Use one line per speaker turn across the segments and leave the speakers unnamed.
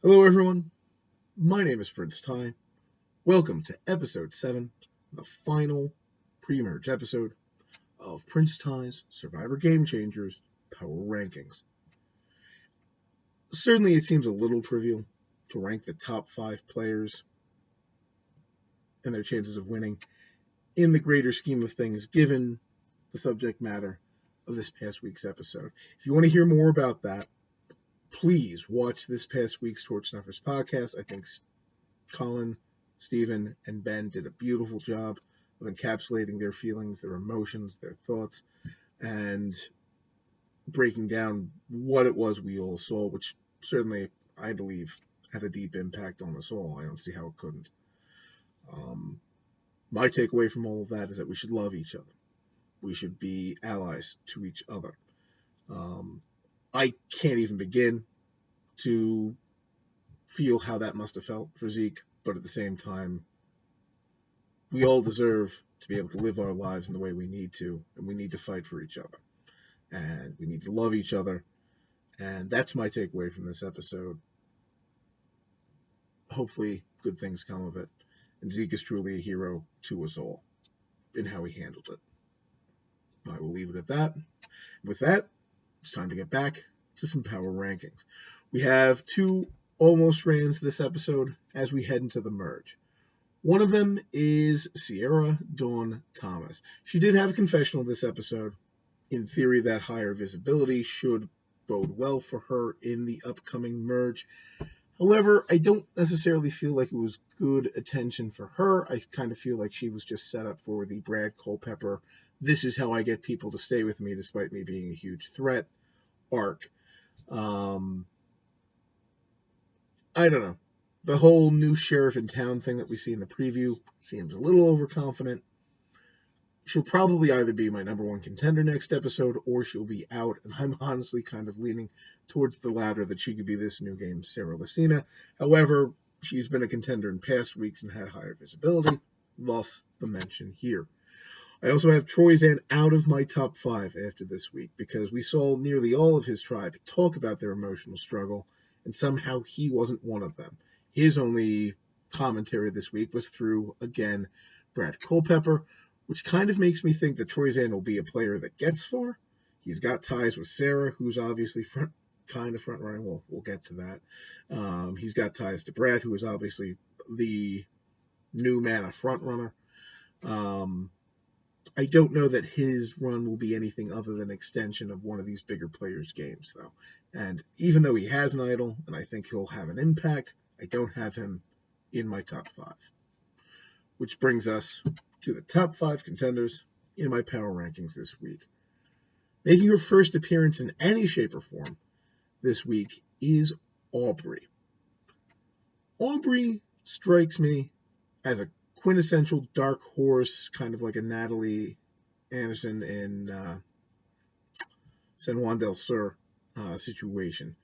Hello, everyone. My name is Prince Ty. Welcome to episode 7, the final pre-merge episode of Prince Ty's Survivor Game Changers Power Rankings. Certainly, it seems a little trivial to rank the top 5 players and their chances of winning in the greater scheme of things, given the subject matter of this past week's episode. If you want to hear more about that, please watch this past week's Torch Snuffers podcast. I think Colin, Stephen, and Ben did a beautiful job of encapsulating their feelings, their emotions, their thoughts, and breaking down what it was we all saw, which certainly, I believe, had a deep impact on us all. I don't see how it couldn't. My takeaway from all of that is that we should love each other. We should be allies to each other. I can't even begin to feel how that must have felt for Zeke, but at the same time, we all deserve to be able to live our lives in the way we need to, and we need to fight for each other. And we need to love each other. And that's my takeaway from this episode. Hopefully, good things come of it. And Zeke is truly a hero to us all in how he handled it. I will leave it at that. With that, it's time to get back to some power rankings. We have two almost rans this episode as we head into the merge. One of them is Sierra Dawn Thomas. She did have a confessional this episode. In theory, that higher visibility should bode well for her in the upcoming merge. However, I don't necessarily feel like it was good attention for her. I kind of feel like she was just set up for the Brad Culpepper, this is how I get people to stay with me despite me being a huge threat arc. I don't know. The whole new sheriff in town thing that we see in the preview seems a little overconfident. She'll probably either be my number one contender next episode or she'll be out, and I'm honestly kind of leaning towards the latter, that she could be this new game Sarah Lucina. However, she's been a contender in past weeks and had higher visibility, thus the mention here. I also have Troyzan out of my top 5 after this week because we saw nearly all of his tribe talk about their emotional struggle, and somehow he wasn't one of them. His only commentary this week was through, again, Brad Culpepper, which kind of makes me think that Troyzan will be a player that gets far. He's got ties with Sarah, who's obviously front running. Well, we'll get to that. He's got ties to Brad, who is obviously the new mana front runner. I don't know that his run will be anything other than an extension of one of these bigger players' games, though. And even though he has an idol, and I think he'll have an impact, I don't have him in my top 5. Which brings us to the top 5 contenders in my power rankings this week. Making her first appearance in any shape or form this week is Aubrey. Aubrey strikes me as a quintessential dark horse, kind of like a Natalie Anderson in San Juan del Sur situation.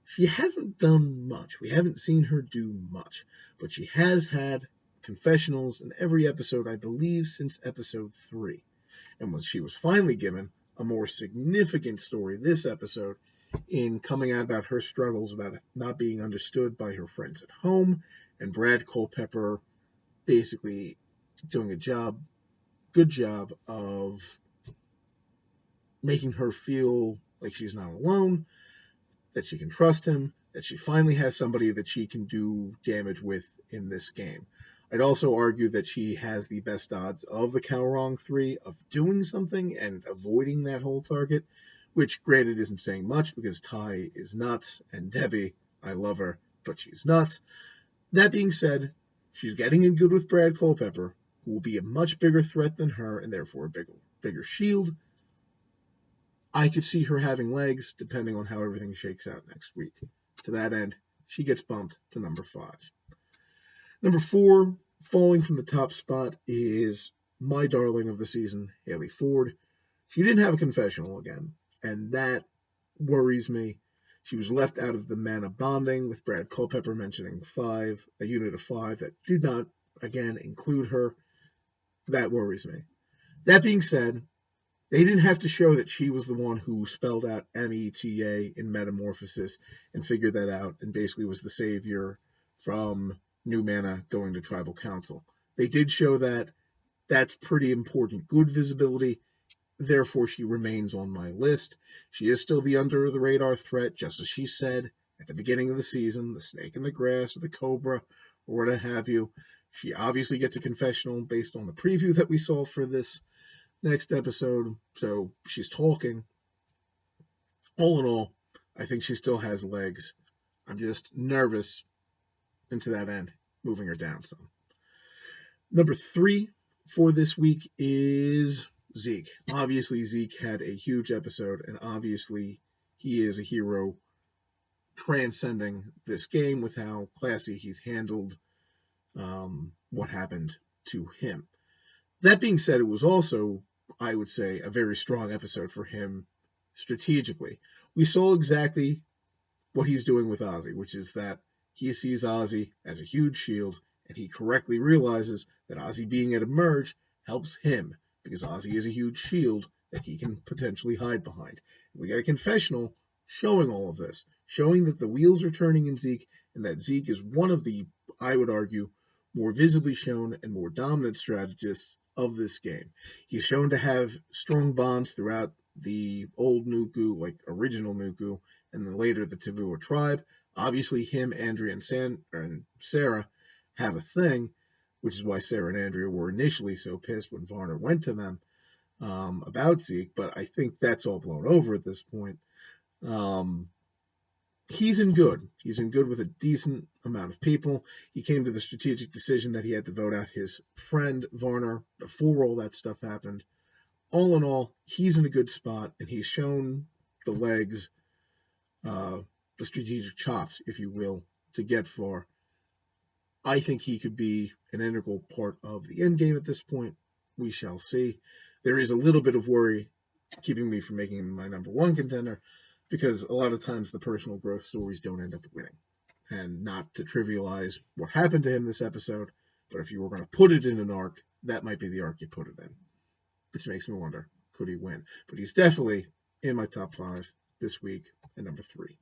She hasn't done much. We haven't seen her do much, but she has had confessionals in every episode, I believe, since episode 3. And when she was finally given a more significant story this episode in coming out about her struggles about not being understood by her friends at home, and Brad Culpepper basically doing a good job of making her feel like she's not alone, that she can trust him, that she finally has somebody that she can do damage with in this game. I'd also argue that she has the best odds of the Kalrong 3 of doing something and avoiding that whole target, which granted isn't saying much because Ty is nuts, and Debbie, I love her, but she's nuts. That being said, she's getting in good with Brad Culpepper, who will be a much bigger threat than her and therefore a bigger shield. I could see her having legs depending on how everything shakes out next week. To that end, she gets bumped to number 5. Number 4, falling from the top spot, is my darling of the season, Haley Ford. She didn't have a confessional again, and that worries me. She was left out of the mana bonding, with Brad Culpepper mentioning 5, a unit of 5 that did not, again, include her. That worries me. That being said, They didn't have to show that she was the one who spelled out META in Metamorphosis and figured that out and basically was the savior from New Mana going to Tribal Council. They did show that. That's pretty important. Good visibility. Therefore, she remains on my list. She is still the under the radar threat, just as she said at the beginning of the season, the snake in the grass or the cobra or what have you. She obviously gets a confessional based on the preview that we saw for this next episode. So she's talking. All in all, I think she still has legs. I'm just nervous into that end, moving her down some. Number 3 for this week is Zeke. Obviously, Zeke had a huge episode, and obviously he is a hero transcending this game with how classy he's handled what happened to him. That being said, it was also, I would say, a very strong episode for him strategically. We saw exactly what he's doing with Ozzy, which is that he sees Ozzy as a huge shield, and he correctly realizes that Ozzy being at a merge helps him, because Ozzy is a huge shield that he can potentially hide behind. We got a confessional showing all of this, showing that the wheels are turning in Zeke, and that Zeke is one of the, I would argue, more visibly shown and more dominant strategists of this game. He's shown to have strong bonds throughout the old Nuku, like original Nuku, and then later the Tavua tribe. Obviously, him, Andrea, and Sarah have a thing, which is why Sarah and Andrea were initially so pissed when Varner went to them about Zeke, but I think that's all blown over at this point. He's in good. He's in good with a decent amount of people. He came to the strategic decision that he had to vote out his friend Varner before all that stuff happened. All in all, he's in a good spot, and he's shown the legs, the strategic chops, if you will, to get far. I think he could be an integral part of the end game at this point. We shall see. There is a little bit of worry keeping me from making him my number 1 contender, because a lot of times the personal growth stories don't end up winning. And not to trivialize what happened to him this episode, but if you were going to put it in an arc, that might be the arc you put it in. Which makes me wonder, could he win? But he's definitely in my top 5 this week at number 3.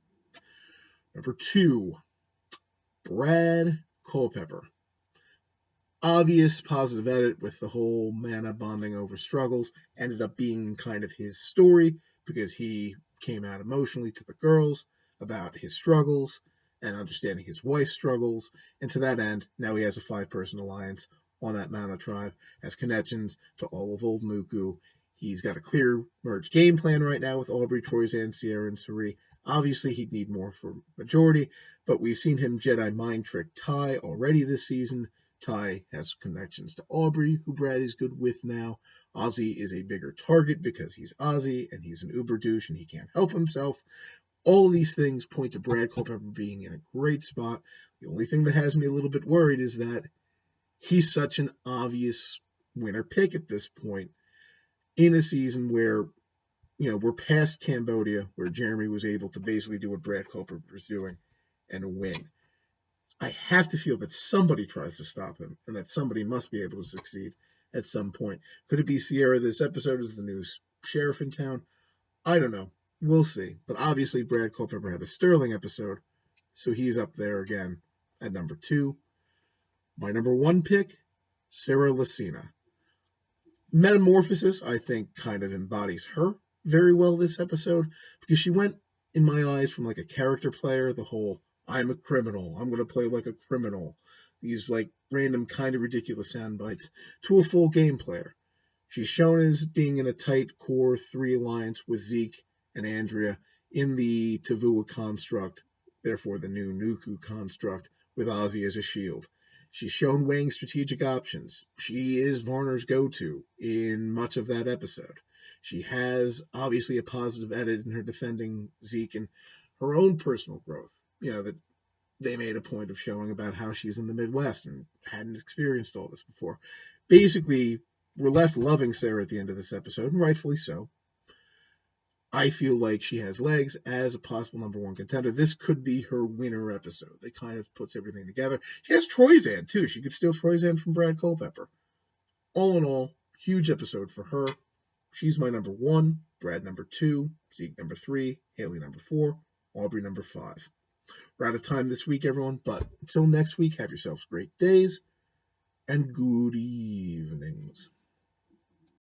Number 2, Brad Culpepper. Obvious positive edit with the whole mana bonding over struggles. Ended up being kind of his story, because he came out emotionally to the girls about his struggles and understanding his wife's struggles. And to that end, now he has a 5-person alliance on that Mana tribe, has connections to all of Old Nuku. He's got a clear merge game plan right now with Aubrey, Troyzan, Sierra, and Suri. Obviously, he'd need more for majority, but we've seen him Jedi mind trick Ty already this season. Ty has connections to Aubrey, who Brad is good with now. Ozzy is a bigger target because he's Ozzy, and he's an uber douche, and he can't help himself. All of these things point to Brad Culpepper being in a great spot. The only thing that has me a little bit worried is that he's such an obvious winner pick at this point in a season where, we're past Cambodia, where Jeremy was able to basically do what Brad Culpepper was doing and win. I have to feel that somebody tries to stop him, and that somebody must be able to succeed at some point. Could it be Sierra this episode as the new sheriff in town? I don't know. We'll see. But obviously, Brad Culpepper had a sterling episode, so he's up there again at number 2. My number 1 pick, Sarah Lacina. Metamorphosis, I think, kind of embodies her very well this episode, because she went, in my eyes, from like a character player, the whole I'm a criminal, I'm going to play like a criminal, these like random kind of ridiculous sound bites, to a full game player. She's shown as being in a tight core 3 alliance with Zeke and Andrea in the Tavua construct, therefore the new Nuku construct, with Ozzy as a shield. She's shown weighing strategic options. She is Varner's go-to in much of that episode. She has, obviously, a positive edit in her defending Zeke and her own personal growth. That they made a point of showing about how she's in the Midwest and hadn't experienced all this before. Basically, we're left loving Sarah at the end of this episode, and rightfully so. I feel like she has legs as a possible number 1 contender. This could be her winner episode. They kind of puts everything together. She has Troyzan, too. She could steal Troyzan from Brad Culpepper. All in all, huge episode for her. She's my number 1, Brad number 2, Zeke number 3, Haley number 4, Aubrey number 5. We're out of time this week, everyone, but until next week, have yourselves great days and good evenings.